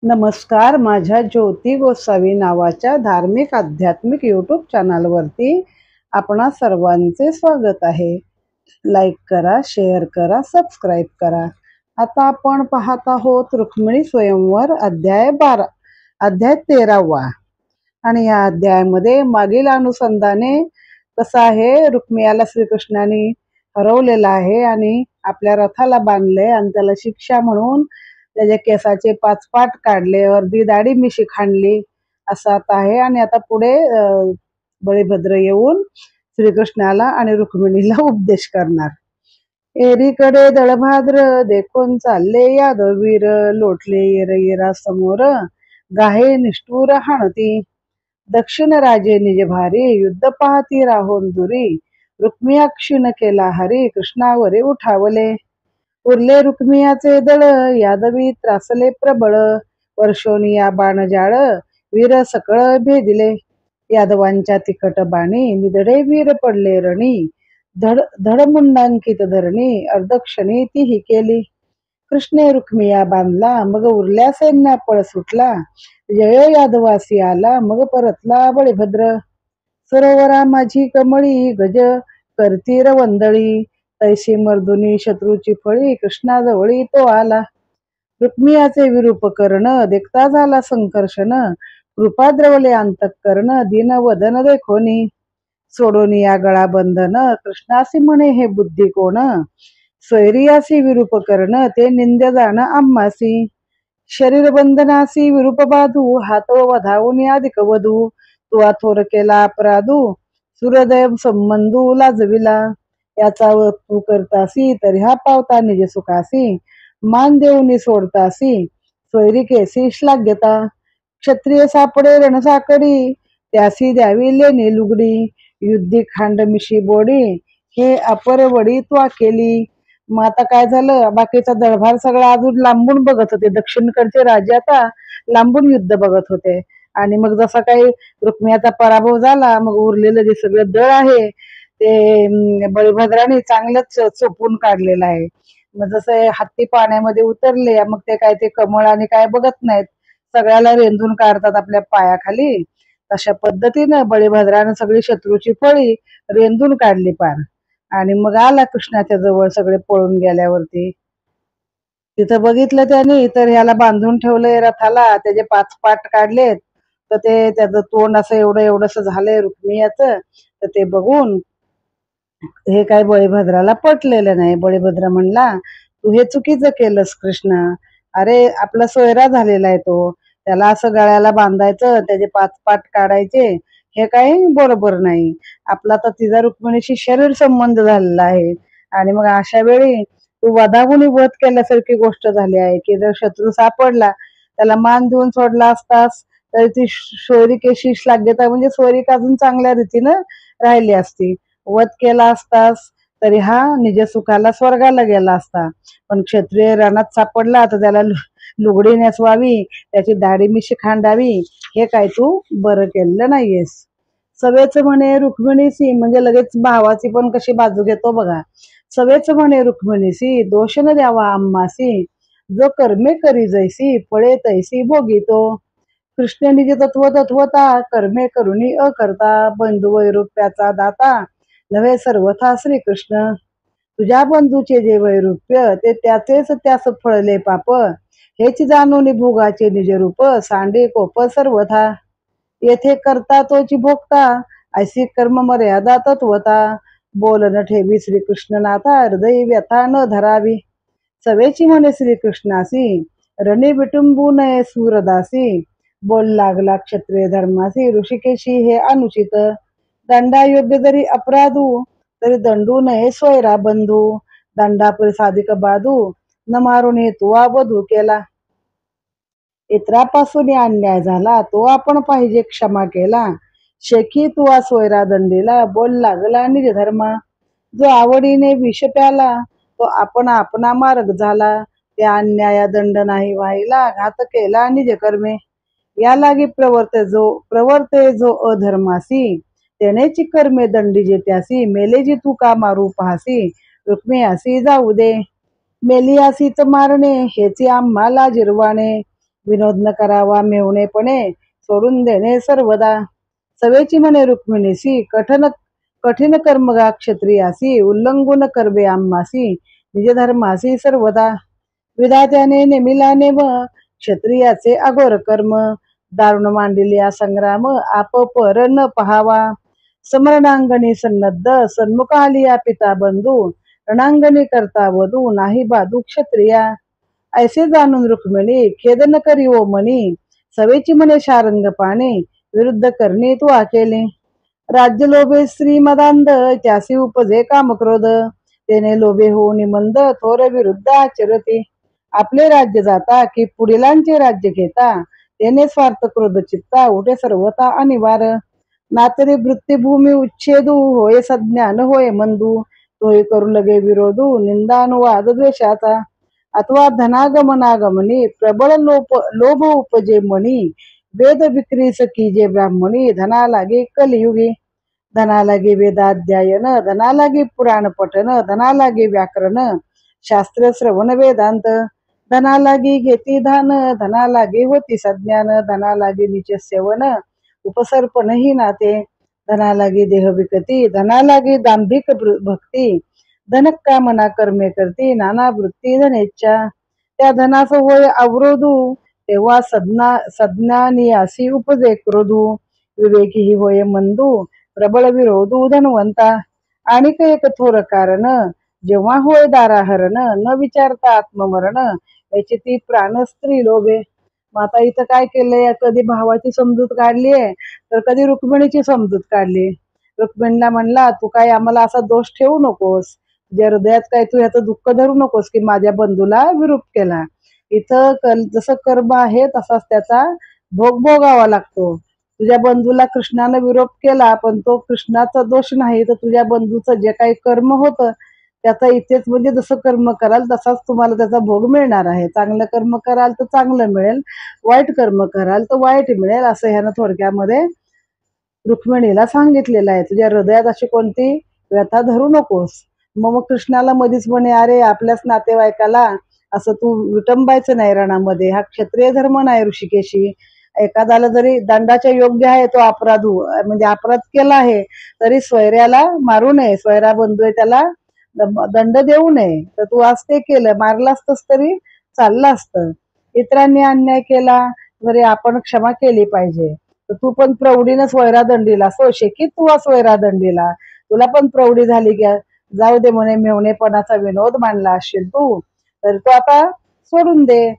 नमस्कार. माझ्या ज्योती गोसावी नावाच्या धार्मिक आध्यात्मिक यूट्यूब चॅनलवरती आपणा सर्वांचे स्वागत आहे. लाईक करा, शेअर करा, सबस्क्राईब करा. आता आपण पाहत आहोत रुक्मिणी स्वयंवर अध्याय 13वा. आणि या अध्यायामध्ये मागील अनुसंधाने कसं आहे, रुक्मियाला श्रीकृष्णाने हरवलेला आहे आणि आपल्या रथाला बांधले आणि त्याला शिक्षा म्हणून त्याच्या केसाचे 5 पाट काढले, अर्धी दाढी मिशी खांडली असं आता आहे. आणि आता पुढे बळीभद्र येऊन श्रीकृष्णाला आणि रुक्मिणीला उपदेश करणार. एरीकडे दळभाद्र देखून चालले यादवीर, लोटले येरा समोर गाहे निष्ठूर हाणती. दक्षिण राजे निज भारी, युद्ध पाहती राहून दुरी. रुक्मियाक्षीण केला हरी, कृष्णावरी उठावले. उरले रुक्मियाचे दळ, यादवी त्रासले प्रबळ. वर्षोनिया बाणजाळ, वीर सकळ भेदिले. यादवांच्या तिखट बाणी, निधडे वीर पडले रणी. धडमुंडांकित धरणी, अर्धक्षणी तीही केली. कृष्णे रुक्मिया बांधला, मग उरल्या सैन्या पळ सुटला. जय यादवासी आला, मग परतला बळीभद्र. सरोवरा माझी कमळी, गज करती रवंदळी. तैसी मर्दुनी शत्रूची फळी, कृष्णाजवळी तो आला. रुक्मियाचे विरूप कर्ण, देखता झाला संकर्षण. कृपा द्रवले अंतःकरण, दीन वदन देखोनी. सोडून या गळा बंधन, कृष्णासी म्हणे हे बुद्धी कोण. स्वैरियासी विरूप कर्ण, ते निंद्य जाण आम्हासी. शरीर बंधनासी विरूप बाधू, हात वधावून अधिक वधू. तू थोर केला अपराधू, सूर्यदय संबंधू लाजविला. याचा तू करतासी, तरी हा पावता निज सुखासी. मान देऊनी सोडतासी, स्वैरिकेसी श्लाघ्यता. क्षत्रिय सापडे रणसाकडी, त्यासी द्यावी लेणी लुगडी. युद्धी खांड मिशी बोडी, हे अपरवडी त्वा केली. मग आता काय झालं, बाकीचा दळभार सगळा अजून लांबून बघत होते. दक्षिणकडचे राजे आता लांबून युद्ध बघत होते. आणि मग जसा काही रुक्मियाचा पराभव झाला, मग उरलेलं जे सगळं दळ आहे ते बळीभद्राने चांगलंच चोपून काढलेलं आहे. मग जसं हत्ती पाण्यामध्ये उतरले, मग ते काय ते कमळ आणि काय बघत नाहीत, सगळ्याला रेंदून काढतात आपल्या पायाखाली. तशा पद्धतीनं बळीभद्रानं सगळी शत्रूची फळी रेंदून काढली पार. आणि मग आला कृष्णाच्या जवळ सगळे पळून गेल्यावरती. तिथं बघितलं त्याने, तर ह्याला बांधून ठेवलंय रथाला, त्याचे 5 पाट काढलेत. तर ते त्याचं तोंड असं एवढंसं झालंय रुक्मियाचं. तर ते बघून हे काय बळीभद्राला पटलेलं नाही. बळीभद्र म्हणला, तू हे चुकीचं केलंस कृष्ण. अरे आपला सोयरा झालेला आहे तो, त्याला असं गळ्याला बांधायचं, त्याचे 5 पाट काढायचे, हे काही बरोबर नाही. आपला तर तिचा रुक्मिणीशी शरीर संबंध झालेला आहे. आणि मग अशा वेळी तू वधागुणी वध केल्यासारखी गोष्ट झाली आहे की जर शत्रू सापडला, त्याला मान देऊन सोडला असतास, तर ती स्वैरिकेशी श्लाघ्यता म्हणजे स्वैरिक अजून चांगल्या रीतीनं राहिली असती. वध केला असतास तरी हा निज सुखाला स्वर्गाला गेला असता. पण क्षत्रिय रणात सापडला तर त्याला लुगडी नेसवावी, त्याची दाढी मिशी खांडावी, हे काय तू बरं केलेलं नाहीयेस. सवेच म्हणे रुक्मिणीसी, म्हणजे लगेच भावाची पण कशी बाजू घेतो बघा. सवेच म्हणे रुक्मिणीसी, दोष न द्यावा आम्हासी. जो कर्मे करी जैसी, फळे तैसी भोगितो. कृष्ण निज तत्व तत्वता, कर्मे करुणी अकर्ता. बंधू वैरूप्याचा दाता, नव्हे सर्वथा श्रीकृष्ण. तुझ्या बंधूचे जे वैरूप्य, ते त्याचेच त्यास फळले पाप. हेच जाणून भोगाचे निज रूप, सांडे कोप सर्वथा. येथे करता तोची भोगता, ऐसी कर्म मर्यादा तत्वता. बोल न ठेवी श्रीकृष्णनाथा, हृदयी व्यथा न धरावी. सवेची म्हणे श्रीकृष्णासी, रणी विटुंबू नये सूरदासी. बोल लागला क्षत्रिय धर्मासी, ऋषिकेशी हे अनुचित. दंडायोग्य जरी अपराधू, तरी दंडू नये स्वैरा बंधू. दंडापरी साधिक बाधू, न मारून हे तुवा वधू केला. इतरापासून अन्याय झाला, तो आपण पाहिजे क्षमा केला. शेखी तुवा स्वैरा दंडीला, बोल लागला निज धर्मा. जो आवडीने विष प्याला, तो आपणा मार्ग झाला. त्या अन्याया दंड नाही व्हायला, घात केला निज कर्मे. या लागी प्रवर्ते जो अधर्मासी, तेनेची कर्मे दंडी त्यासी. मेले जी तू का मारू पाहासी, रुक्मियासी जाऊ दे. मेलियासीच मारणे, हेची आम्हाला जिरवाणे. विनोद न करावा मेवणेपणे सोडून देणे सर्वदा. सवेची म्हणे रुक्मिणीसी कठीण कर्मगा क्षत्रियासी उल्लंघन करबे आम्हासी निज धर्मासी सर्वदा. विधात्याने नेमिला नेम क्षत्रियाचे अघोर कर्म दारुण मांडिल्या संग्राम आप पर न पहावा. समरणांगणी सन्नद्ध सन्मुख आलिया पिता बंधू रणांगणी करता वधू नाही बाधू क्षत्रिया. ऐसे जाणून रुक्मिणी खेद न करी ओ मनी सवेची म्हणे शारंग पाणी विरुद्ध करणे तू आकेले. राज्य लोभे श्रीमदांध त्यासी उपजे कामक्रोध तेने लोभे होऊन मंद थोर विरुद्ध आचरते. आपले राज्य जाता की पुढीलांचे राज्य घेता तेने स्वार्थ क्रोध चित्ता उठे सर्वता अनिवार. नातरी वृत्तीभूमी उच्छेदू होय सज्ञान होय मंदू तोही करू लगे विरोधू निंदानुवाद द्वेषाचा. अथवा धनागमनागमनी प्रबळ लोभ उपजे मनी वेद विक्रीस कीजे ब्राह्मणी धना लागे कलियुगी. धना लागे वेदाध्यायन धना लागे पुराण पठन धना लागे व्याकरण शास्त्र श्रवण वेदांत धना लागी घेती धान धना लागे होती सज्ञान धना लागे निच सेवन उपसर्पण ही नाते धना लागे देह विकती धना लागे दांभिक भक्ती धनक कामना कर्मे करती नाना वृत्ती धनेच्छा. त्या धनास होय अवरोधू तेव्हा सज्ञानियासी उपजे क्रोधू विवेकी होय मंदू प्रबळ विरोधू धनवंता. आणिक एक थोर कारण जेव्हा होय दाराहरण न विचारता आत्ममरण याची ती प्राण स्त्री लोभे. माता इथं काय केलंय कधी भावाची समजूत काढलीये तर कधी रुक्मिणीची समजूत काढली. रुक्मिणीला म्हणला तू काय आम्हाला असा दोष ठेवू नकोस तुझ्या हृदयात काय तू ह्याचं दुःख धरू नकोस की माझ्या बंधूला विरूप केला. इथं जसं कर्म आहे तसाच त्याचा भोग भोगावा लागतो. तुझ्या बंधूला कृष्णाने विरोध केला पण तो कृष्णाचा दोष नाही तर तुझ्या बंधूचं जे काही कर्म होतं त्याचा इथेच म्हणजे जसं कर्म कराल तसाच तुम्हाला त्याचा भोग मिळणार आहे. चांगलं कर्म कराल तर चांगलं मिळेल वाईट कर्म कराल तर वाईट मिळेल असं ह्यानं थोडक्यामध्ये रुक्मिणीला सांगितलेलं आहे. तुझ्या हृदयात अशी कोणती व्यथा धरू नकोस. मग कृष्णाला मधीच म्हणे अरे आपल्याच नातेवाईकाला असं तू विटंबायचं नाही रणामध्ये हा क्षत्रिय धर्म नाही ऋषिकेशी. एखाद्याला जरी दंडाच्या योग्य आहे तो अपराधू म्हणजे अपराध केला आहे तरी स्वैर्याला मारू नये. स्वैरा बंधू आहे त्याला दंड देऊ नये. तर तू आज ते केलं मारलं असतंस तरी चाललं असतं. इतरांनी अन्याय केला तरी आपण क्षमा केली पाहिजे. तर तू पण प्रौढीनं स्वैरा दंडीला सोशे की तू स्वैरा दंडीला तुला पण प्रौढी झाली की जाऊ दे म्हणे मेवणेपणाचा विनोद मांडला असशील तू तर तू आता सोडून दे.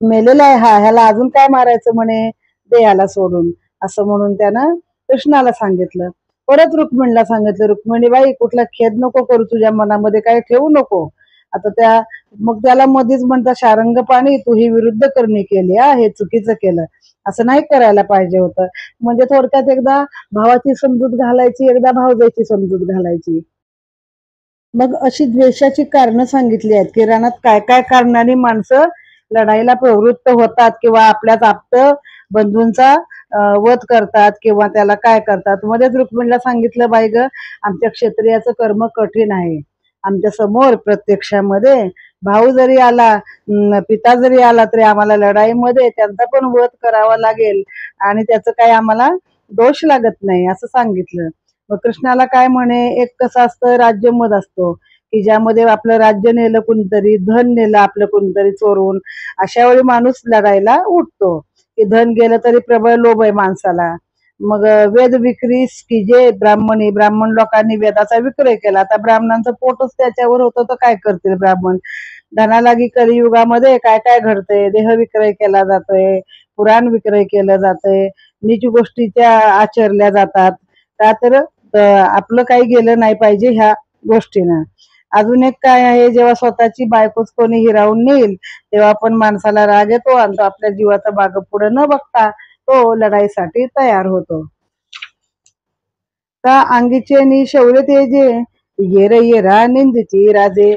मेलेला आहे हा ह्याला अजून काय मारायचं म्हणे दे याला सोडून असं म्हणून त्यानं कृष्णाला सांगितलं. परत रुक्मिणीला सांगितलं रुक्मिणी बाई कुठला खेद नको करू तुझ्या मनामध्ये काही ठेवू नको. आता मग त्याला मध्येच म्हणता शारंग पाणी तू ही विरुद्ध करणी केली हे चुकीचं केलं असं नाही करायला पाहिजे होतं. म्हणजे थोडक्यात एकदा भावाची समजूत घालायची एकदा भावजाईची समजूत घालायची. मग अशी द्वेषाची कारणं सांगितली आहेत की रानात काय काय कारणाने माणसं लढाईला प्रवृत्त होतात किंवा आपल्याच आप्त बंधूंचा वध करतात किंवा त्याला काय करतात. मध्येच रुक्मिणीला सांगितलं बाई ग आमच्या क्षत्रियाचं कर्म कठीण आहे. आमच्या समोर प्रत्यक्षामध्ये भाऊ जरी आला पिता जरी आला तरी आम्हाला लढाईमध्ये त्यांचा पण वध करावा लागेल आणि त्याचं काही आम्हाला दोष लागत नाही असं सांगितलं. मग कृष्णाला काय म्हणे एक कसं असतं राज्यमध असतो की ज्यामध्ये आपलं राज्य नेलं कोणतरी धन नेलं आपलं कोणतरी चोरून अशा वेळी माणूस लढायला उठतो की धन गेलं तरी प्रबळ लोभ आहे माणसाला. मग वेद विक्री की जे ब्राह्मण लोकांनी वेदाचा विक्रय केला आता ब्राह्मणांचं पोटच त्याच्यावर होतं तर काय करतील ब्राह्मण. धनालागी कलियुगामध्ये काय काय घडतंय देह विक्रय केला जातोय पुराण विक्रय केलं जातंय नीच गोष्टीच्या आचरल्या जातात का तर आपलं काही गेलं नाही पाहिजे ह्या गोष्टीनं. अजून एक काय आहे जेव्हा स्वतःची बायकोच कोणी हिरावून नेईल तेव्हा पण माणसाला राग येतो आणि तो आपल्या जीवाचा माग पुढे न बघता तो लढाईसाठी तयार होतो. का अंगीचे नि शौर्य तेजे येरा निंदची राजे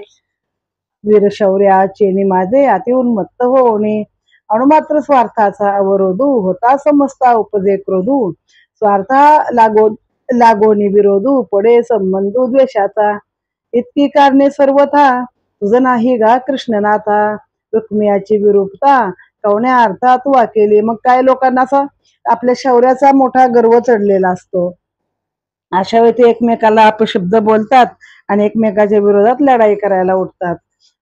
वीर शौर्या चेनी माझे अति उन्मत्त होणे अणुमात्र स्वार्थाचा अवरोधू होता समजता उपजे क्रोधू स्वार्था लागोनी विरोधू पडे संबंधू द्वेषाचा. इतकी कारणे सर्वथा तुझ नाही गा कृष्णनाथा रुक्मियाची विरूपता कवण्या अर्थात वाकेली. मग काय लोकांना असं आपल्या शौर्याचा मोठा गर्व चढलेला असतो. अशा वेळी ते एकमेकाला अपशब्द बोलतात आणि एकमेकाच्या विरोधात लढाई करायला उठतात.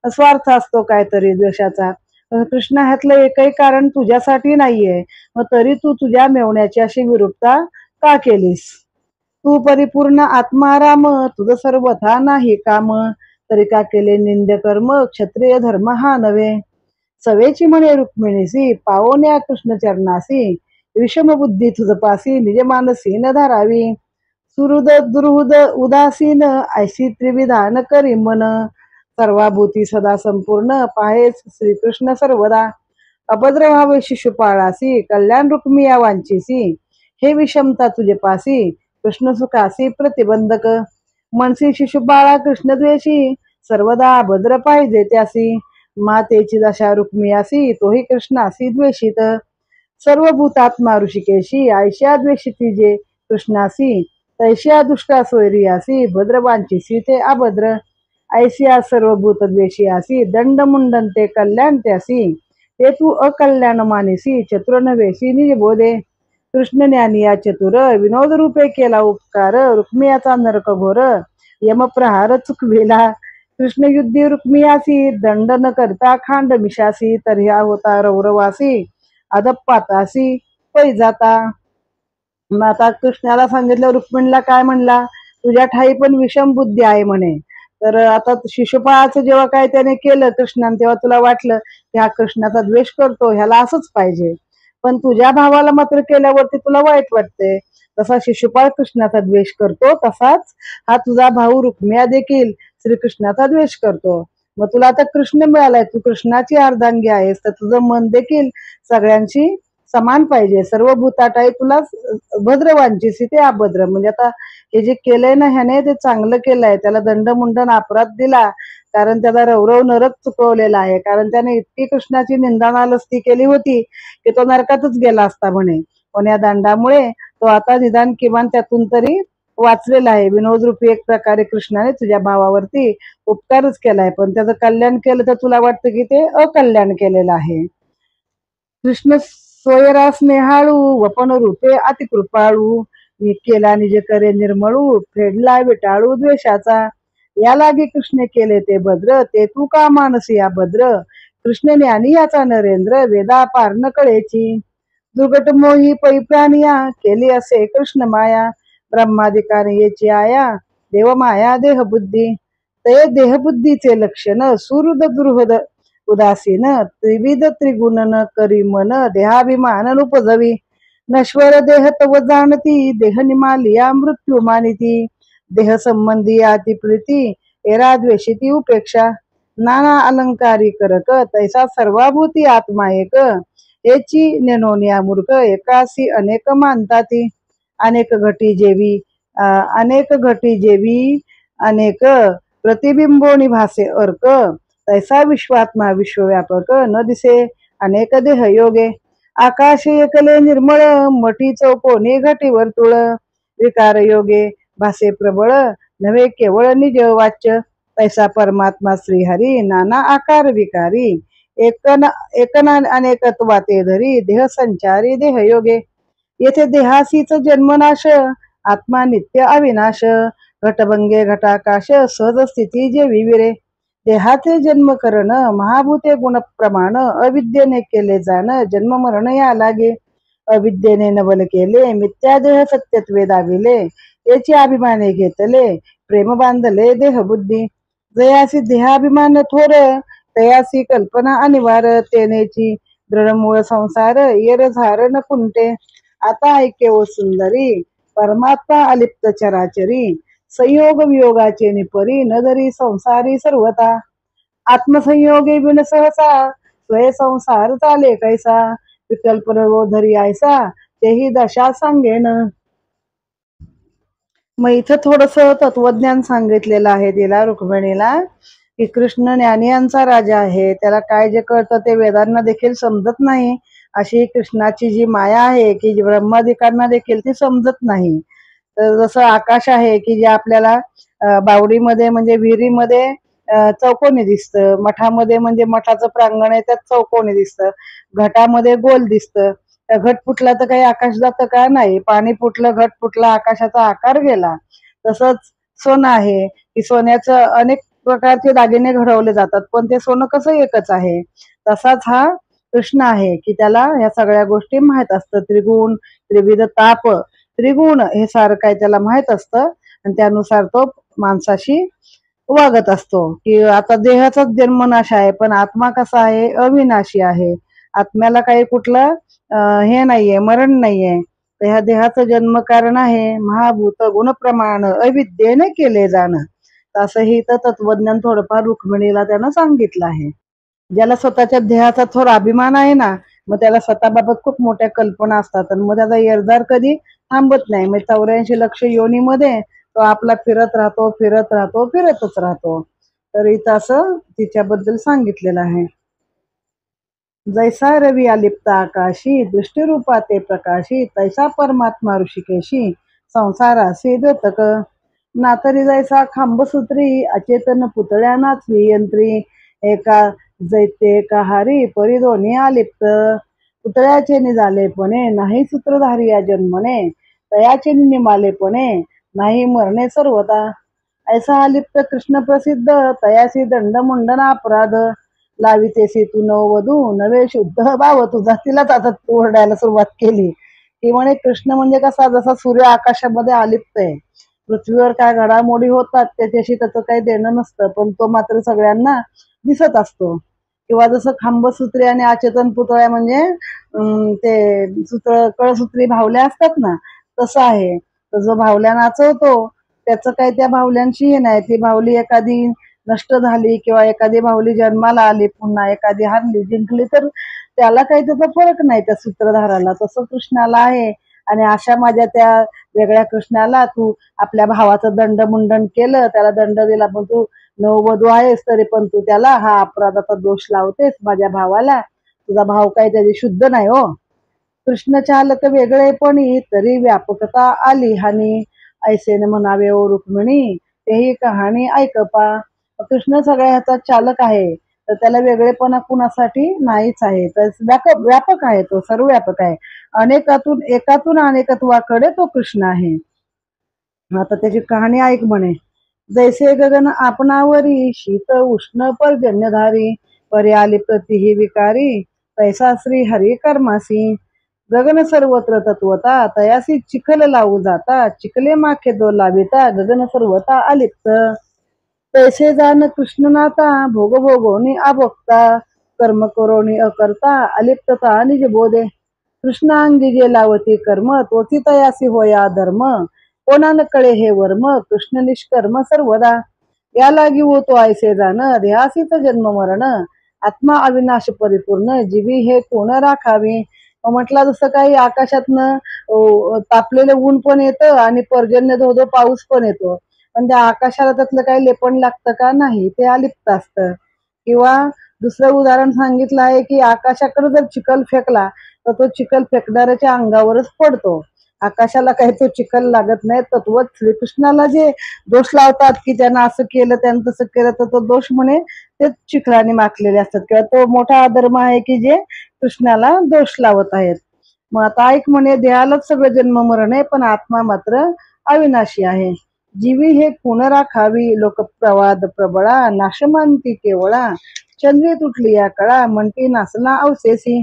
स्वार्थ असतो काहीतरी द्वेषाचा. कृष्ण ह्यातलं एकही कारण तुझ्यासाठी नाहीये. मग तरी तू तुझ्या मेवण्याची अशी विरूपता का केलीस? तू परिपूर्ण आत्माराम, तुझं सर्वथा नाही काम. तरी का केले निंद्य कर्म, क्षत्रिय धर्म हा नव्हे. सवेची म्हणे रुक्मिणीसी, पावोन्या कृष्ण चरणासी. विषम बुद्धी तुझ पासी, निज मानसी न धारावी. सुहृद दुर्हृद उदासीन, ऐशी त्रिविधान करी मन. सर्वाभूती सदा संपूर्ण, पाहेस श्रीकृष्ण सर्वदा. अभद्र व्हावे शिशुपाळासी, कल्याण रुक्मिया वांछीसी. हे विषमता तुझे पासी, कृष्ण सुखासी प्रतिबंधक. मनसी शिशुपाळा कृष्णद्वेषी, सर्वदा अभद्र पाहिजे त्यासी. मातेची दशा रुक्मियासी, तोही कृष्णासी द्वेषित. सर्व भूतात्मा ऋषिकेशी, ऐश्या द्वेषिती जे कृष्णासी. तैश्या दुष्टा सोयरियासी, भद्र वांछीसी ते अभद्र. ऐसिया सर्वभूत द्वेषियासी, दंड मुंडन ते कल्याण त्यासी. ते तू अकल्याण मानिसी, चतुर नव्हेसी निज बोधे. कृष्ण ज्ञानिया चतुर, विनोद रूपे केला उपकार. रुक्मियाचा नरक घोर, यमप्रहार चुकविला. कृष्ण युद्धी रुक्मियासी, दंड न करता खांड मिशासी. तर ह्या होता रौरवासी, अदपातासी पै जाता. मग आता कृष्णाला सांगितलं, रुक्मिणीला काय म्हणला, तुझ्या ठाई पण विषम बुद्धी आहे म्हणे. तर आता शिशुपाळाचं जेव्हा काय त्याने केलं कृष्णाने, तेव्हा तुला वाटलं की हा कृष्णाचा द्वेष करतो, ह्याला असंच पाहिजे. पण तुझ्या भावाला मात्र केल्यावरती तुला वाईट वाटते. तसा शिशुपाळ कृष्णाचा द्वेष करतो, तसाच हा तुझा भाऊ रुक्मिया देखील श्रीकृष्णाचा द्वेष करतो. मग तुला आता कृष्ण मिळालाय, तू कृष्णाची अर्धांगी आहेस, तर तुझं मन देखील सगळ्यांशी समान पाहिजे. सर्व भूताटाई तुला भद्र वांछीसी ते अभद्र. म्हणजे आता हे जे केलंय ना ह्याने, ते चांगलं केलंय. त्याला दंडमुंडन अपराध दिला, कारण त्याला रौरव नरक चुकवलेला आहे. कारण त्याने इतकी कृष्णाची निंदा नालस्ती केली होती की तो नरकातच गेला असता म्हणे. पण या दंडामुळे तो आता निदान किमान त्यातून तरी वाचलेला आहे. विनोद रूपी एक प्रकारे कृष्णाने तुझ्या भावावरती उपकारच केलाय, पण त्याचं कल्याण केलं तर तुला वाटतं की ते अकल्याण केलेलं आहे. कृष्ण सोयरा स्नेहाळू, वपन रूपे अतिकृपाळू. केला निज करे निर्मळू, फेडला विटाळू द्वेषाचा. या लागी कृष्ण केले ते भद्र, ते तू का मानसी या भद्र. कृष्ण ज्ञानी याचा नरेंद्र, वेदा पार न कळेची. दुर्गट मोही पै प्राणिया, केली असे कृष्ण माया. ब्रह्माधिकारी याची आया, देव माया देहबुद्धी. ते देहबुद्धीचे लक्षण, सुहृद दुर्हृद उदासीन. त्रिविध त्रिगुण न करी मन, देहाभिमान उपजवी. नश्वर देह तव जाणती, देह निमालिया मृत्यू मानिती. देह संबंधी आती प्रीती, एरा द्वेषिती उपेक्षा. नाना अलंकारी करक, तैसा सर्वाभूती आत्मा एक. याची नेनोनिया मूर्ख, एकासी अनेक मानताती. अनेक घटी जेवी अनेक घटी जेवी अनेक, प्रतिबिंबोनी भासे अर्क. तैसा विश्वात्मा विश्वव्यापक, न दिसे अनेक देह योगे. आकाश एकले निर्मळ, मठी चौकोनी घटी वर्तुळ. विकार योगे भासे प्रबळ, नव्हे केवळ निज वाच्य. तैसा परमात्मा श्रीहरी, नाना आकार विकारी. एकना अनेकत्वा ते धरी, देह संचारी देह योगे. येथे देहासीच जन्मनाश, आत्मा नित्य अविनाश. घटभंगे घटाकाश, सहज स्थिती जे विविरे. देहाचे जन्म करण, महाभूते गुण प्रमाण. अविद्येने केले जाण, जन्म मरण या लागे. अविद्येने नवल केले, मिथ्या देह सत्यत्वे दाविले. याची अभिमाने घेतले, प्रेम बांधले देह बुद्धी. जयासी देहाभिमान थोर, तयासी कल्पना अनिवार. तेनेची दृढमूळ संसार, येर झार न कुंटे. आता ऐके ओ सुंदरी, परमात्मा अलिप्त चराचरी. संयोग वियोगाचे निपरी, न धरी संसारी सर्वता. आत्मसंयोगे बिन सहसा, स्वय संसार चाले कैसा. विकल्प धरी ऐसा, तेही दशा सांगेन. मग इथं थोडस तत्वज्ञान सांगितलेलं आहे तिला, रुक्मिणीला, की कृष्ण ज्ञानियांचा राजा आहे. त्याला काय जे कळतं ते वेदांना देखील समजत नाही. अशी कृष्णाची जी माया आहे की जी ब्रह्मादिकांना देखील ती समजत नाही. तर जसं आकाश आहे की जे आपल्याला बावडीमध्ये म्हणजे विहिरीमध्ये चौकोनी दिसतं, मठामध्ये म्हणजे मठाचं प्रांगण आहे त्यात चौकोनी दिसतं, घटामध्ये गोल दिसतं. त्या घट फुटला तर काही आकाश जातं का? नाही. पाणी फुटलं, घट फुटला, आकाशाचा आकार गेला. तसंच सोनं आहे की सोन्याचं अनेक प्रकारचे दागिने घडवले जातात, पण ते सोनं कसं एकच आहे. तसाच हा कृष्ण आहे की त्याला ह्या सगळ्या गोष्टी माहित असतं. त्रिगुण, त्रिविध ताप, त्रिगुण हे सारं काही त्याला माहित असतं आणि त्यानुसार तो माणसाशी वागत असतो. की आता देहाचाच जन्मनाश आहे, पण आत्मा कसा आहे? अविनाशी आहे. आत्म्याला काही कुठलं हे नाहीये, मरण नाहीये. तर ह्या देहाचं जन्म कारण आहे महाभूत गुणप्रमाण अविद्येने केले जाणं. असंही तर तत्वज्ञान थोडंफार रुक्मिणीला त्यानं सांगितलं आहे. ज्याला स्वतःच्या देहाचा थोडा अभिमान आहे ना, मग त्याला स्वतःबाबत खूप मोठ्या कल्पना असतात आणि मग त्याचा निर्धार कधी थांबत नाही. मग 84 लक्ष योनीमध्ये तो आपला फिरत राहतो, फिरत राहतो, फिरतच राहतो. तर इथं असं तिच्याबद्दल सांगितलेलं आहे. जैसा रवी आलिप्त आकाशी दृष्टिरूपा ते प्रकाशी तैसा परमात्मा ऋषिकेशी संसारासी द्योतक नातरी जैसा खांबसूत्री अचेतन पुतळ्यानाच यंत्री एका जैते कहारी परी दोन्ही आलिप्त पुतळ्याचे निजालेपणे नाही सूत्रधारी या जन्मने तयाचे निमालेपणे नाही मरणे सर्वता ऐसा आलिप्त कृष्ण प्रसिद्ध तयासी दंड मुंडना अपराध लावितेसी तू नववधू नवे शुद्ध भाव तुझा तिलाच आता ओरडायला सुरुवात केली. ती म्हणे कृष्ण म्हणजे कसा जसा सूर्य आकाशामध्ये आलिप्त आहे. पृथ्वीवर काय घडामोडी होतात त्याच्याशी त्याचं काही देणं नसतं, पण तो मात्र सगळ्यांना दिसत असतो. किंवा जसं खांबसूत्री आणि अचेतन पुतळ्या म्हणजे ते सूत्र कळसूत्री भावल्या असतात ना, तसं आहे. तर जो भावल्या नाचवतो त्याचं काही त्या भावल्यांशी हे नाही. ती भावली एखादी नष्ट झाली किंवा एखादी भावली जन्माला आली, पुन्हा एखादी हारली, जिंकली तर त्याला काही त्याचा फरक नाही त्या सूत्रधाराला. तसं कृष्णाला आहे. आणि अशा माझ्या त्या वेगळ्या कृष्णाला तू आपल्या भावाचं दंडमुंडन केलं, त्याला दंड दिला, पण तू नववधू आहेस तरी पण तू त्याला हा अपराधाचा दोष लावतेस माझ्या भावाला. तुझा भाव काही त्याची शुद्ध नाही हो. कृष्ण चालक वेगळेपणी तरी व्यापकता आली हानी ऐसेन म्हणावे ओ रुक्मिणी तेही कहाणी ऐक पा. कृष्ण सगळ्या ह्याचा चालक आहे, तर त्याला वेगळेपणा कुणासाठी नाहीच आहे. तर व्यापक आहे, तो सर्वव्यापक आहे. अनेकातून एकातून अनेकत्वाकडे तो कृष्ण आहे. आता त्याची कहाणी ऐक म्हणे. जैसे गगन आपणावरी शीत उष्ण पर्जन्यधारी पर्याली प्रतिही विकारी तैसा श्री हरी कर्मासी गगन सर्वत्र तत्वता तयासी चिखल लावू जाता चिखले माखे दो लाविता गगन सर्वता अलिप्त तैसे जाण कृष्णनाथा भोग भोगोनी अभोक्ता कर्म करोनी अकर्ता अलिप्तता निज बोधे कृष्णांगी जे लावती कर्म तोची तयासी होया धर्म कोणान कळे हे वर्म कृष्ण निष्कर्म सर्वदा या लागी होतो ऐसे जाण ध्यासीच जन्म मरण आत्मा अविनाश परिपूर्ण जीवी हे कोण राखावे. म्हटलं जसं काही आकाशातनं तापलेलं ऊन पण येतं आणि पर्जन्य धो धो पाऊस पण येतो, पण त्या आकाशाला त्यातलं काही लेपण लागतं का? नाही, ते अलिप्त असतं. किंवा दुसरं उदाहरण सांगितलं आहे की आकाशाकडे जर चिखल फेकला तर तो चिखल फेकणाऱ्याच्या अंगावरच पडतो. आकाशाला काही तो चिखल लागत नाही. तत्वत श्रीकृष्णाला जे दोष लावतात की त्यानं असं केलं त्यानं तसं केलं, तर तो दोष म्हणे ते चिखलाने माखलेले असतात किंवा तो मोठा अधर्म आहे की जे कृष्णाला दोष लावत आहेत. मग आता ऐक म्हणे देहालाच सगळं जन्म मरण आहे, पण आत्मा मात्र अविनाशी आहे. जीवी हे कोण राखावी लोकप्रवाद प्रबळा नाशमांती केवळा चंद्री तुटली या कळा म्हणती नासला अवशेषी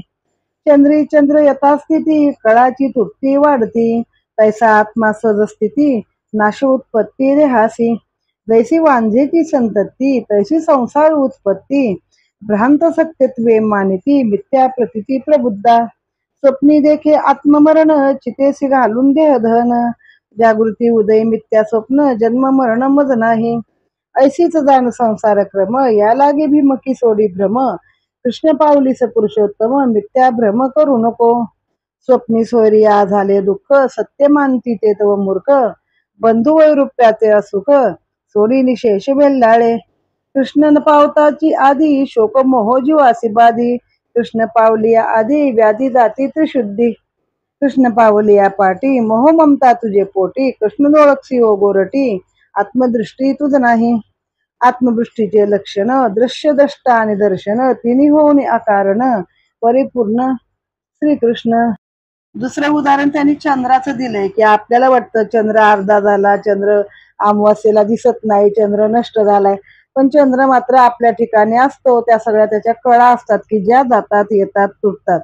चंद्री चंद्र यथास्थिती कळाची तुटती वाढती तैसा आत्मा सजस्थिती नाश उत्पत्ती देहासी जैसी वांझेची संतती तैसी संसार उत्पत्ती भ्रांत सत्यत्वे मानिती मिथ्या प्रतिती प्रबुद्धा स्वप्नी देखे आत्ममरण चितेसी घालून देहधन जागृती उदय मिथ्या स्वप्न जन्म मरण मज नाही ऐसीच जाण संसार क्रम या लागे भीमकी सोडी भ्रम कृष्ण पावलीस पुरुषोत्तम मिथ्या भ्रम करू नको स्वप्नी सोयरिया झाले दुःख सत्य मानती ते तव मूर्ख बंधू वैरूप्याचे असुख सोडी निशेष वेल्लाळे कृष्ण पावताची आधी शोक मोह जीवासी बाधी कृष्ण पावलिया आधी व्याधी जाती त्रिशुद्धी कृष्ण पावलिया पाटी मोह ममता तुझे पोटी कृष्ण ओळखसी ओ गोरटी आत्मदृष्टी तुझ नाही आत्मदृष्टीचे लक्षण दृश्य द्रष्टा आणि दर्शन तिन्ही होऊन अकारण परिपूर्ण श्रीकृष्ण. दुसरं उदाहरण त्यांनी चंद्राचं दिलंय की आपल्याला वाटतं चंद्र अर्धा झाला, चंद्र अमावास्येला दिसत नाही, चंद्र नष्ट झालाय, पण चंद्र मात्र आपल्या ठिकाणी असतो. त्या सगळ्या त्याच्या कळा असतात की ज्या जातात येतात तुटतात.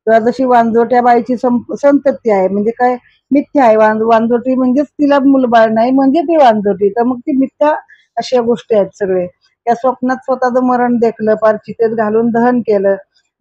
किंवा जशी वांजोट्या बाईची संतती आहे म्हणजे काय मिथ्या आहे. वांजोटी म्हणजेच तिला मुलबाळ नाही म्हणजे ती वांजोटी, तर मग ती मिथ्या अशा गोष्टी आहेत सगळे. त्या स्वप्नात स्वतःचं मरण देखलं, पार चितेत घालून दहन केलं.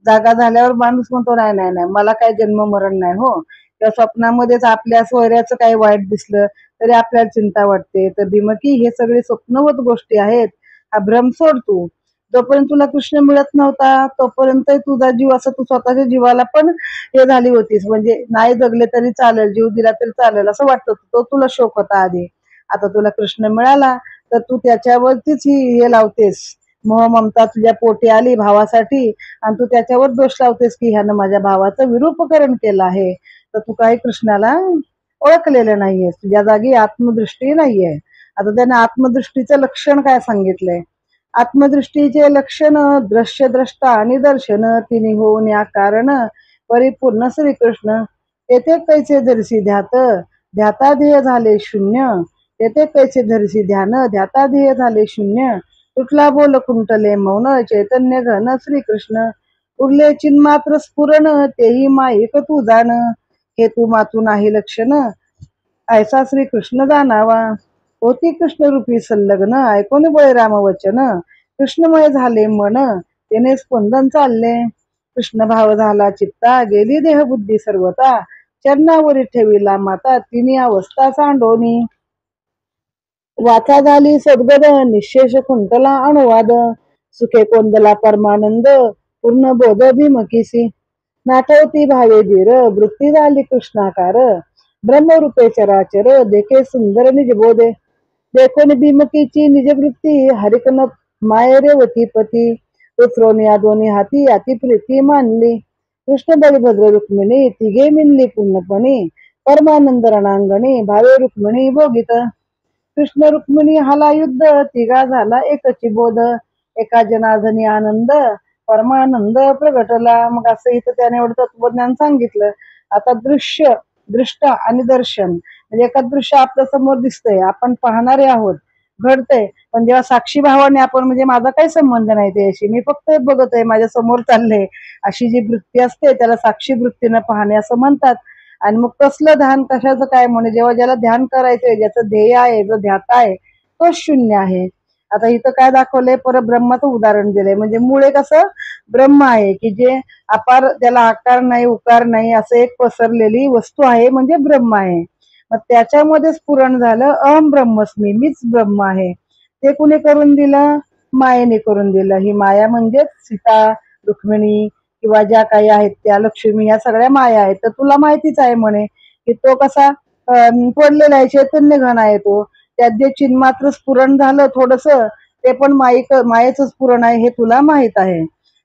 जागा झाल्यावर माणूस म्हणतो नाही नाही नाही मला काय जन्म मरण नाही हो. त्या स्वप्नामध्येच आपल्या सोयऱ्याचं काही वाईट दिसलं तरी आपल्याला चिंता वाटते. तर भीमकी हे सगळे स्वप्नवत गोष्टी आहेत, हा भ्रम सोड तू. जोपर्यंत तुला कृष्ण मिळत नव्हता तोपर्यंत तुझा जीव असं तू स्वतःच्या जीवाला पण हे झाली होतीस, म्हणजे नाही जगले तरी चालेल, जीव दिला तरी चालेल असं वाटत होतं. तो तुला शोक होता आधी. आता तुला कृष्ण मिळाला तर तू त्याच्यावरतीच हे लावतेस. मोह ममता तुझ्या पोटी आली भावासाठी आणि तू त्याच्यावर दोष लावतेस की ह्यानं माझ्या भावाचं विरूपकरण केलं आहे. तर तू काही कृष्णाला ओळखलेलं नाहीये, तुझ्या जागी आत्मदृष्टी नाहीये. आता त्याने आत्मदृष्टीचं लक्षण काय सांगितलंय. आत्मदृष्टीचे लक्षण दृश्य द्रष्टा आणि दर्शन तिन्ही होऊन या कारण परिपूर्ण श्रीकृष्ण. येथे कैसे धरसी ध्यात ध्याता ध्येय झाले शून्य. येथे कैसे धरसी ध्यान ध्याता ध्येय झाले शून्य. तुटला बोल कुंटले मौन चैतन्य घन श्रीकृष्ण. उरले चिन्मात्र स्फुरण तेही माईक तू जाण. हे तू मातू नाही लक्षण ऐसा श्रीकृष्ण जाणावा. होती कृष्णरूपी संलग्न ऐकून बळीराम वचन. कृष्णमय झाले मन तेने स्पंदन चालले. कृष्ण भाव झाला चित्ता गेली देहबुद्धी सर्वता. चरणावरी ठेविला माता तिन्ही अवस्था सांडोनी. वाचा झाली सद्गद निशेष कुंतला अनुवाद. सुखे कोंदला परमानंद पूर्ण बोध भीमकीसी. नाठवती भावे धीर वृत्ती झाली कृष्णाकार. ब्रह्मरूपे चराचर देखे सुंदर निजबोधे. देखोन भीमकीची निजवृत्ती हरिकन मायरेवती पती. उतरोनी दोन्ही हाती अति प्रीती मानली. कृष्ण बळभद्र रुक्मिणी तिघे मिनली पूर्णपणे. परमानंद रणांगणी भावे रुक्मिणी भोगित. कृष्ण रुक्मिणी हाला युद्ध तिघा झाला एकची बोध. एका जनार्दनी आनंद परमानंद प्रगटला. मग असं इथं त्याने एवढं तत्वज्ञान सांगितलं. आता दृश्य दृष्ट आणि दर्शन म्हणजे एका दृश्य आपल्या समोर दिसतंय, आपण पाहणारे आहोत, घडतंय, पण जेव्हा साक्षी भावाने आपण म्हणजे माझा काही संबंध नाही त्याशी, मी फक्त बघत आहे माझ्या समोर चाललंय, अशी जी वृत्ती असते त्याला साक्षी वृत्तीनं पाहणे असं म्हणतात. आणि मग कसलं ध्यान कशाचं काय म्हणे, जेव्हा ज्याला ध्यान करायचंय ज्याचं ध्येय आहे जो ध्याता आहे तो शून्य आहे. आता इथं काय दाखवलंय परब्रह्माचं उदाहरण दिलंय. म्हणजे मुळे कसं ब्रह्म आहे की जे अपार त्याला आकार नाही उकार नाही असं एक पसरलेली वस्तू आहे म्हणजे ब्रह्म आहे. मग त्याच्यामध्ये स्फुरण झालं अहम ब्रह्मस्मी मीच ब्रह्म आहे. ते कुणी करून दिलं, मायेने करून दिलं. ही माया म्हणजेच सीता रुक्मिणी किंवा ज्या काही आहेत त्या लक्ष्मी या सगळ्या माया आहेत. तर तुला माहितीच आहे म्हणे की तो कसा पडलेला आहे, चैतन्य घन आहे तो. त्यात जे चिन्मात्र स्फुरण झालं थोडस ते पण मायेचं स्फुरण आहे हे तुला माहित आहे.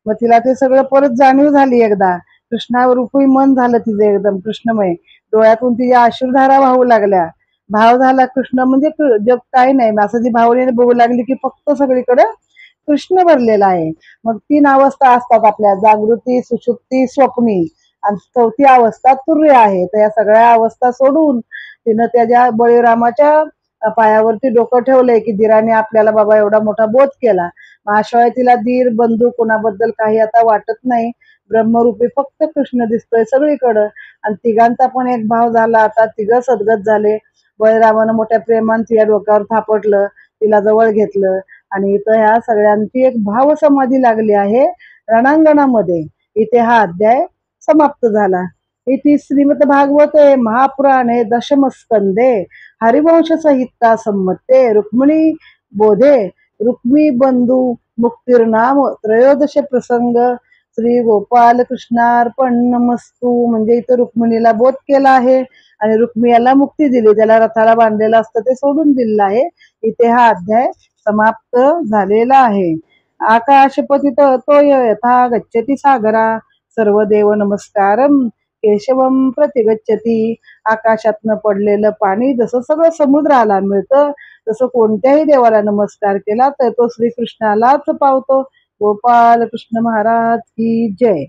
मग तिला ते सगळं परत जाणीव झाली एकदा. कृष्णावर रुपी मन झालं तिचं एकदम कृष्णमय. डोळ्यातून तिच्या अश्रुधारा वाहू लागल्या. भाव झाला कृष्ण म्हणजे जग काही नाही असं ती भावनेने बघू लागली की फक्त सगळीकडे कृष्ण भरलेला आहे. मग 3 अवस्था असतात आपल्या, जागृती सुषुप्ती स्वप्नी, आणि 4थी अवस्था तुर्य आहे. तर या सगळ्या अवस्था सोडून तिनं त्याच्या बळीरामाच्या पायावरती डोकं ठेवलंय की धीराने आपल्याला बाबा एवढा मोठा बोध केला. मग अशावेळी तिला धीर बंधू कोणाबद्दल काही आता वाटत नाही. ब्रह्मरूपी फक्त कृष्ण दिसतोय सगळीकडं. आणि तिघांचा पण एक भाव झाला. आता तिघं सद्गत झाले. बळीरामानं मोठ्या प्रेमानं तिच्या डोक्यावर थापटलं, तिला जवळ घेतलं आणि इथं ह्या सगळ्यांची एक भाव समाधी लागली आहे रणांगणामध्ये. इथे हा अध्याय समाप्त झाला. इति श्रीमद भागवते महापुराणे दशमस्कंदे हरिवंश संहिता संमते रुक्मिणी बोधे रुक्मी बंधू मुक्तिर्नाम त्रयोदश प्रसंग. श्री गोपाल कृष्णार्पण नमस्तू. म्हणजे इथं रुक्मिणीला बोध केला आहे आणि रुक्मिणीला मुक्ती दिली, त्याला रथाला बांधलेलं असतं ते सोडून दिलेलं आहे. इथे हा अध्याय समाप्त झालेला आहे. आकाशपतित तोय यथा गच्छति सागरा सर्व देव नमस्कारम केशवम प्रतिगच्छती. आकाशातनं पडलेलं पाणी जसं सगळं समुद्राला मिळतं, तसं कोणत्याही देवाला नमस्कार केला तर तो श्रीकृष्णालाच पावतो. गोपाल कृष्ण महाराज की जय.